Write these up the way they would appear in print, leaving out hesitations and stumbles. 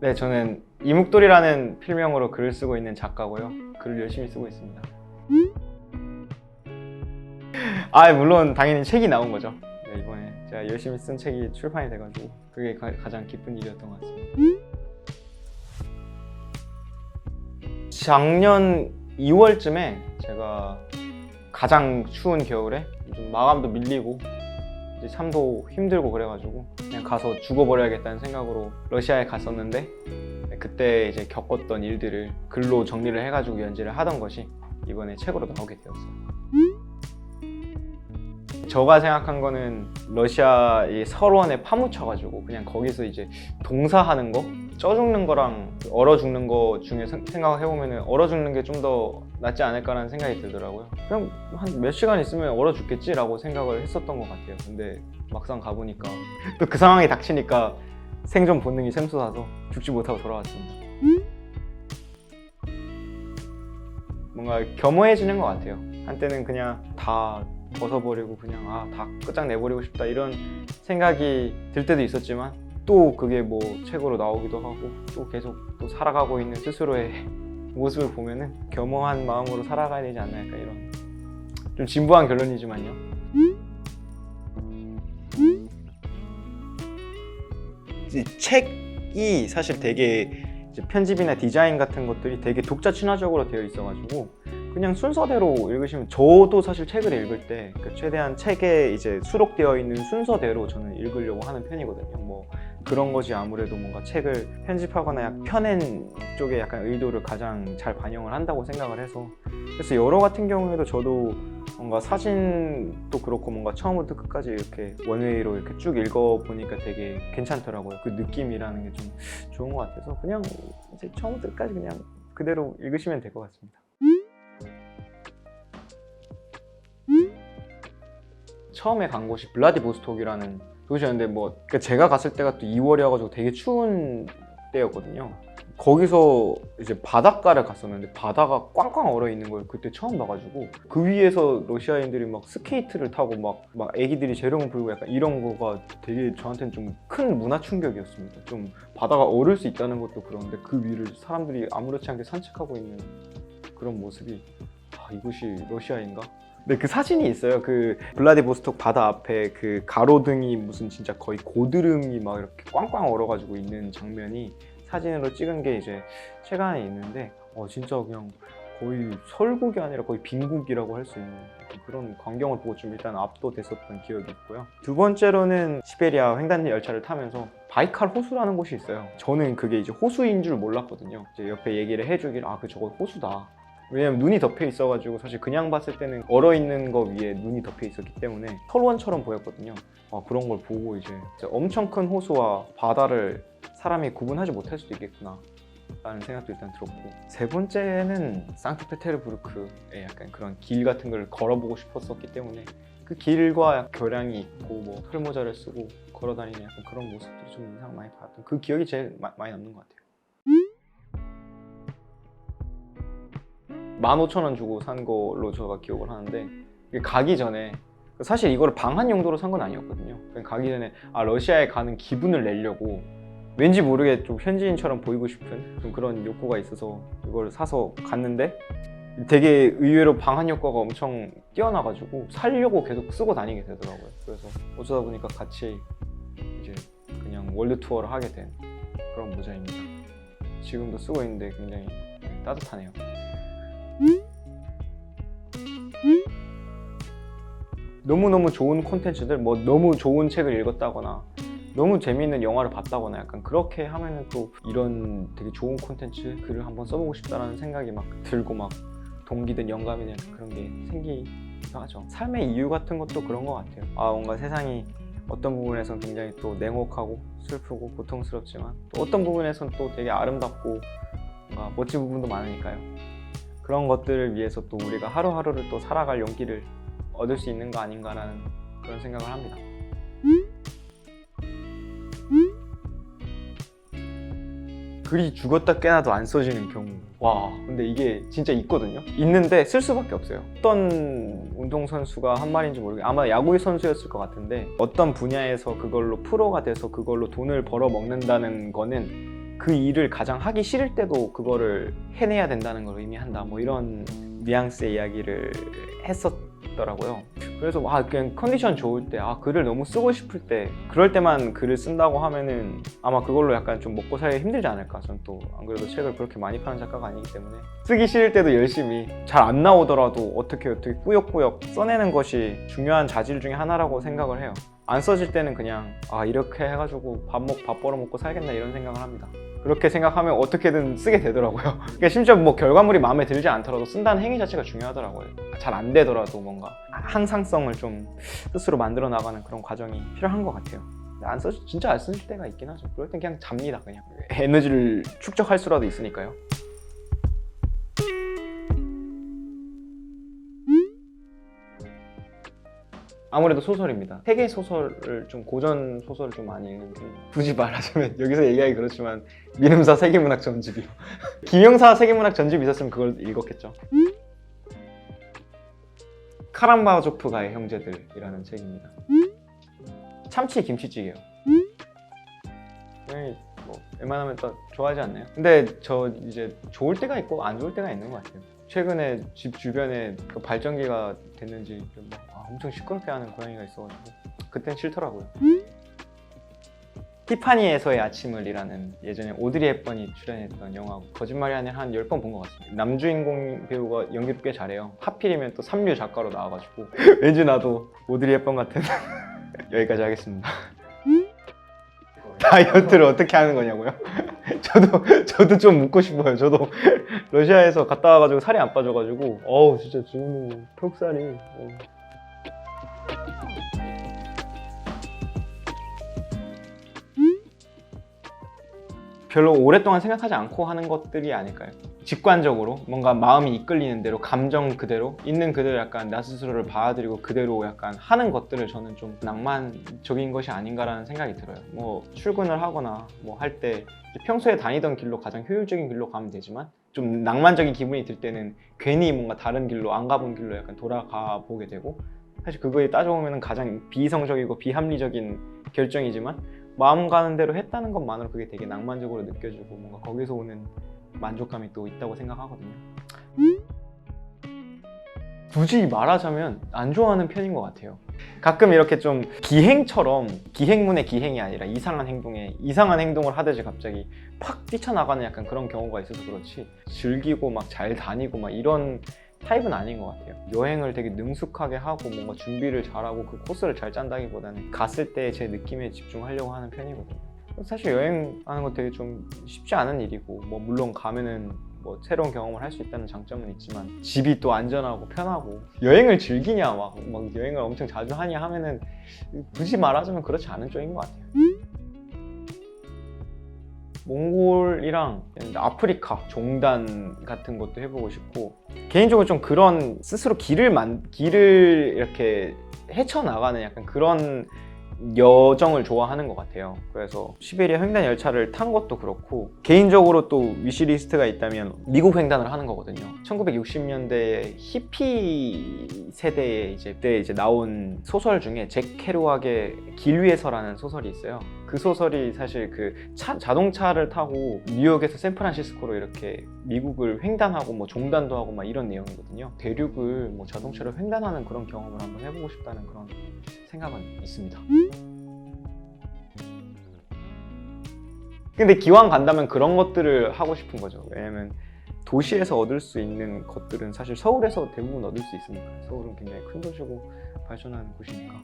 네, 저는 이묵돌이라는 필명으로 글을 쓰고 있는 작가고요. 글을 열심히 쓰고 있습니다. 물론 당연히 책이 나온 거죠. 네, 이번에 제가 열심히 쓴 책이 출판이 돼가지고 그게 가장 기쁜 일이었던 것 같습니다. 작년 2월쯤에 제가 가장 추운 겨울에 좀 마감도 밀리고 이제 삶도 힘들고 그래가지고 그냥 가서 죽어버려야겠다는 생각으로 러시아에 갔었는데, 그때 이제 겪었던 일들을 글로 정리를 해가지고 연재를 하던 것이 이번에 책으로 나오게 되었어요. 제가 생각한 거는 러시아의 설원에 파묻혀가지고 그냥 거기서 이제 동사하는 거, 쪄 죽는 거랑 얼어 죽는 거 중에 생각을 해보면 얼어 죽는 게 좀 더 낫지 않을까라는 생각이 들더라고요. 그냥 한 몇 시간 있으면 얼어 죽겠지라고 생각을 했었던 것 같아요. 근데 막상 가보니까 또 그 상황이 닥치니까 생존 본능이 샘솟아서 죽지 못하고 돌아왔습니다. 뭔가 겸허해지는 것 같아요. 한때는 그냥 다 벗어버리고 그냥 다 끝장내버리고 싶다 이런 생각이 들 때도 있었지만, 또 그게 뭐 책으로 나오기도 하고 또 계속 또 살아가고 있는 스스로의 모습을 보면은 겸허한 마음으로 살아가야 되지 않나, 약간 이런 좀 진부한 결론이지만요. 이제 책이 사실 되게 이제 편집이나 디자인 같은 것들이 되게 독자 친화적으로 되어 있어가지고 그냥 순서대로 읽으시면, 저도 사실 책을 읽을 때 최대한 책에 이제 수록되어 있는 순서대로 저는 읽으려고 하는 편이거든요. 뭐 그런 것이 아무래도 뭔가 책을 편집하거나 약간 펴낸 쪽에 약간 의도를 가장 잘 반영을 한다고 생각을 해서, 그래서 여러 같은 경우에도 저도 뭔가 사진도 그렇고 뭔가 처음부터 끝까지 이렇게 원웨이로 이렇게 쭉 읽어보니까 되게 괜찮더라고요. 그 느낌이라는 게 좀 좋은 것 같아서 그냥 이제 처음부터 끝까지 그냥 그대로 읽으시면 될 것 같습니다. 처음에 간 곳이 블라디보스톡이라는 도시였는데, 제가 갔을 때가 또 2월이어가지고 되게 추운 때였거든요. 거기서 이제 바닷가를 갔었는데 바다가 꽝꽝 얼어 있는 걸 그때 처음 봐가지고, 그 위에서 러시아인들이 막 스케이트를 타고 막 애기들이 재롱을 불고 약간 이런 거가 되게 저한테는 좀 큰 문화 충격이었습니다. 좀 바다가 얼을 수 있다는 것도 그런데 그 위를 사람들이 아무렇지 않게 산책하고 있는 그런 모습이, 이곳이 러시아인가? 네, 그 사진이 있어요. 그 블라디보스톡 바다 앞에 그 가로등이 무슨 진짜 거의 고드름이 막 이렇게 꽝꽝 얼어가지고 있는 장면이 사진으로 찍은 게 이제 책 안에 있는데, 진짜 그냥 거의 설국이 아니라 거의 빈국이라고 할 수 있는 그런 광경을 보고 좀 일단 압도됐었던 기억이 있고요. 두 번째로는 시베리아 횡단 열차를 타면서 바이칼 호수라는 곳이 있어요. 저는 그게 이제 호수인 줄 몰랐거든요. 이제 옆에 얘기를 해주길, 저거 호수다. 왜냐면 눈이 덮여 있어가지고 사실 그냥 봤을 때는 얼어있는 거 위에 눈이 덮여 있었기 때문에 설원처럼 보였거든요. 그런 걸 보고 이제 엄청 큰 호수와 바다를 사람이 구분하지 못할 수도 있겠구나 라는 생각도 일단 들었고, 세 번째는 상트페테르부르크에 약간 그런 길 같은 걸 걸어보고 싶었었기 때문에 그 길과 교량이 있고 뭐 털모자를 쓰고 걸어다니는 약간 그런 모습들이 좀 인상 많이 받았던 그 기억이 제일 많이 남는 것 같아요. 15,000원 주고 산 걸로 제가 기억을 하는데, 가기 전에 사실 이거를 방한 용도로 산 건 아니었거든요. 가기 전에 러시아에 가는 기분을 내려고 왠지 모르게 좀 현지인처럼 보이고 싶은 좀 그런 욕구가 있어서 이걸 사서 갔는데, 되게 의외로 방한 효과가 엄청 뛰어나가지고 사려고 계속 쓰고 다니게 되더라고요. 그래서 어쩌다 보니까 같이 이제 그냥 월드 투어를 하게 된 그런 모자입니다. 지금도 쓰고 있는데 굉장히 따뜻하네요. 너무너무 좋은 콘텐츠들, 너무 좋은 책을 읽었다거나 너무 재미있는 영화를 봤다거나 약간 그렇게 하면은 또 이런 되게 좋은 콘텐츠 글을 한번 써보고 싶다라는 생각이 막 들고 막 동기든 영감이든 그런 게 생기기도 하죠. 삶의 이유 같은 것도 그런 것 같아요. 뭔가 세상이 어떤 부분에선 굉장히 또 냉혹하고 슬프고 고통스럽지만 또 어떤 부분에선 또 되게 아름답고 뭔가 멋진 부분도 많으니까요. 그런 것들을 위해서 또 우리가 하루하루를 또 살아갈 용기를 얻을 수 있는 거 아닌가라는 그런 생각을 합니다. 글이 죽었다 깨나도 안 써지는 경우, 근데 이게 진짜 있거든요. 있는데 쓸 수밖에 없어요. 어떤 운동선수가 한 말인지 모르겠어요. 아마 야구 선수였을 것 같은데, 어떤 분야에서 그걸로 프로가 돼서 그걸로 돈을 벌어 먹는다는 거는 그 일을 가장 하기 싫을 때도 그거를 해내야 된다는 걸 의미한다. 뭐 이런 뉘앙스의 이야기를 했었더라고요. 그래서 그냥 컨디션 좋을 때, 글을 너무 쓰고 싶을 때, 그럴 때만 글을 쓴다고 하면은 아마 그걸로 약간 좀 먹고 살기 힘들지 않을까. 전 또 안 그래도 책을 그렇게 많이 파는 작가가 아니기 때문에 쓰기 싫을 때도 열심히, 잘 안 나오더라도 어떻게 꾸역꾸역 써내는 것이 중요한 자질 중에 하나라고 생각을 해요. 안 써질 때는 그냥 이렇게 해가지고 밥 벌어먹고 살겠나 이런 생각을 합니다. 그렇게 생각하면 어떻게든 쓰게 되더라고요. 그러니까 심지어 뭐 결과물이 마음에 들지 않더라도 쓴다는 행위 자체가 중요하더라고요. 잘 안 되더라도 뭔가 항상성을 좀 스스로 만들어 나가는 그런 과정이 필요한 것 같아요. 진짜 안 쓰실 때가 있긴 하죠. 그럴 땐 그냥 잡니다. 그냥 에너지를 축적할 수라도 있으니까요. 아무래도 소설입니다. 세계 소설을 좀, 고전 소설을 좀 많이 읽는 편. 굳이 말하자면 여기서 얘기하기 그렇지만 민음사 세계문학 전집이요. 김영사 세계문학 전집이 있었으면 그걸 읽었겠죠. 카람바조프가의 형제들이라는 책입니다. 참치 김치찌개요. 뭐 웬만하면 또 좋아하지 않나요? 근데 저 이제 좋을 때가 있고 안 좋을 때가 있는 것 같아요. 최근에 집 주변에 그 발전기가 됐는지 엄청 시끄럽게 하는 고양이가 있어가지고 그땐 싫더라고요. 티파니에서의 아침을이라는 예전에 오드리 헵번이 출연했던 영화, 거짓말이 아니라 한 10번 본 것 같습니다. 남주인공 배우가 연기를 꽤 잘해요. 하필이면 또 삼류 작가로 나와가지고 왠지 나도 오드리 헵번 같은. 여기까지 하겠습니다. 다이어트를 어떻게 하는 거냐고요? 저도 좀 묻고 싶어요. 저도 러시아에서 갔다 와가지고 살이 안 빠져가지고 진짜 지금 턱살이 별로 오랫동안 생각하지 않고 하는 것들이 아닐까요? 직관적으로 뭔가 마음이 이끌리는 대로, 감정 그대로, 있는 그대로 약간 나 스스로를 받아들이고 그대로 약간 하는 것들을 저는 좀 낭만적인 것이 아닌가라는 생각이 들어요. 뭐 출근을 하거나 뭐 할 때 평소에 다니던 길로 가장 효율적인 길로 가면 되지만 좀 낭만적인 기분이 들 때는 괜히 뭔가 다른 길로, 안 가본 길로 약간 돌아가 보게 되고, 사실 그거에 따져보면 가장 비이성적이고 비합리적인 결정이지만 마음 가는 대로 했다는 것만으로 그게 되게 낭만적으로 느껴지고 뭔가 거기서 오는 만족감이 또 있다고 생각하거든요. 굳이 말하자면 안 좋아하는 편인 것 같아요. 가끔 이렇게 좀 기행처럼, 기행문의 기행이 아니라 이상한 행동을 하듯이 갑자기 팍 뛰쳐나가는 약간 그런 경우가 있어서 그렇지, 즐기고 막 잘 다니고 막 이런 타입은 아닌 것 같아요. 여행을 되게 능숙하게 하고 뭔가 준비를 잘하고 그 코스를 잘 짠다기보다는 갔을 때 제 느낌에 집중하려고 하는 편이거든요. 사실 여행하는 거 되게 좀 쉽지 않은 일이고, 뭐 물론 가면은 뭐 새로운 경험을 할 수 있다는 장점은 있지만 집이 또 안전하고 편하고, 여행을 즐기냐 막 여행을 엄청 자주 하냐 하면은 굳이 말하자면 그렇지 않은 쪽인 것 같아요. 몽골이랑 아프리카 종단 같은 것도 해보고 싶고, 개인적으로 좀 그런 스스로 길을 이렇게 헤쳐나가는 약간 그런 여정을 좋아하는 것 같아요. 그래서 시베리아 횡단 열차를 탄 것도 그렇고, 개인적으로 또 위시리스트가 있다면 미국 횡단을 하는 거거든요. 1960년대에 히피 세대에 그때 나온 소설 중에 잭 케루악의 길 위에서라는 소설이 있어요. 그 소설이 사실 그 자동차를 타고 뉴욕에서 샌프란시스코로 이렇게 미국을 횡단하고 뭐 종단도 하고 막 이런 내용이거든요. 대륙을 뭐 자동차로 횡단하는 그런 경험을 한번 해보고 싶다는 그런 생각은 있습니다. 근데 기왕 간다면 그런 것들을 하고 싶은 거죠. 왜냐면 도시에서 얻을 수 있는 것들은 사실 서울에서 대부분 얻을 수 있으니까. 서울은 굉장히 큰 도시고 발전하는 곳이니까.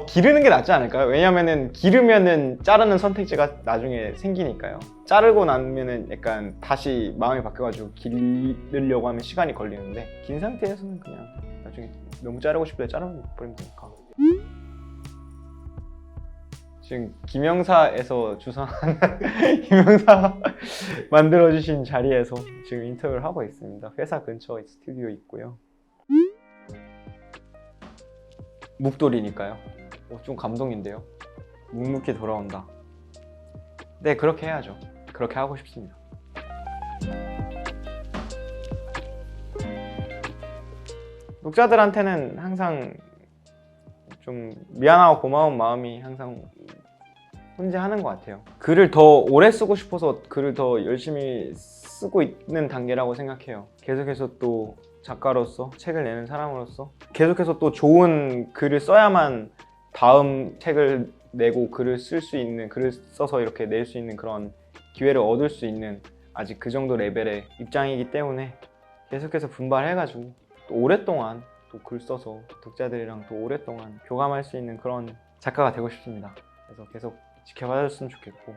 기르는 게 낫지 않을까요? 왜냐면은 기르면은 자르는 선택지가 나중에 생기니까요. 자르고 나면은 약간 다시 마음이 바뀌어가지고 기르려고 하면 시간이 걸리는데, 긴 상태에서는 그냥 나중에 너무 자르고 싶을 때 자르버리면 되니까. 지금 김영사에서 주선한 김영사가 만들어주신 자리에서 지금 인터뷰를 하고 있습니다. 회사 근처에 스튜디오 있고요. 묵돌이니까요. 좀 감동인데요. 묵묵히 돌아온다. 네, 그렇게 해야죠. 그렇게 하고 싶습니다. 독자들한테는 항상 좀 미안하고 고마운 마음이 항상 혼자 하는 것 같아요. 글을 더 오래 쓰고 싶어서 글을 더 열심히 쓰고 있는 단계라고 생각해요. 계속해서 또 작가로서 책을 내는 사람으로서 계속해서 또 좋은 글을 써야만 다음 책을 내고 글을 쓸 수 있는, 글을 써서 이렇게 낼 수 있는 그런 기회를 얻을 수 있는 아직 그 정도 레벨의 입장이기 때문에 계속해서 분발해가지고 또 오랫동안 또 글 써서 독자들이랑 또 오랫동안 교감할 수 있는 그런 작가가 되고 싶습니다. 그래서 계속 지켜봐 줬으면 좋겠고,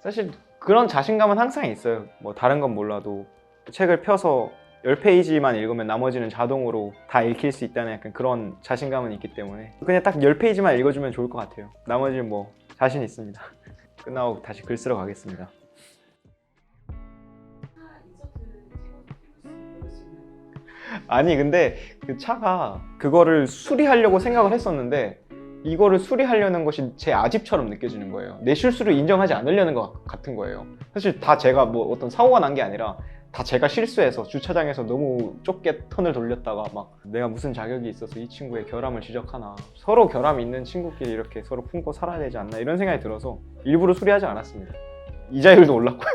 사실 그런 자신감은 항상 있어요. 뭐 다른 건 몰라도 책을 펴서 10페이지만 읽으면 나머지는 자동으로 다 읽힐 수 있다는 약간 그런 자신감은 있기 때문에 그냥 딱 10페이지만 읽어주면 좋을 것 같아요. 나머지는 뭐 자신 있습니다. 끝나고 다시 글 쓰러 가겠습니다. 아니 근데 그 차가 그거를 수리하려고 생각을 했었는데 이거를 수리하려는 것이 제 아집처럼 느껴지는 거예요. 내 실수를 인정하지 않으려는 것 같은 거예요. 사실 다 제가 뭐 어떤 사고가 난 게 아니라 다 제가 실수해서 주차장에서 너무 좁게 턴을 돌렸다가 막 내가 무슨 자격이 있어서 이 친구의 결함을 지적하나, 서로 결함이 있는 친구끼리 이렇게 서로 품고 살아야 되지 않나 이런 생각이 들어서 일부러 수리하지 않았습니다. 이자율도 올랐고요.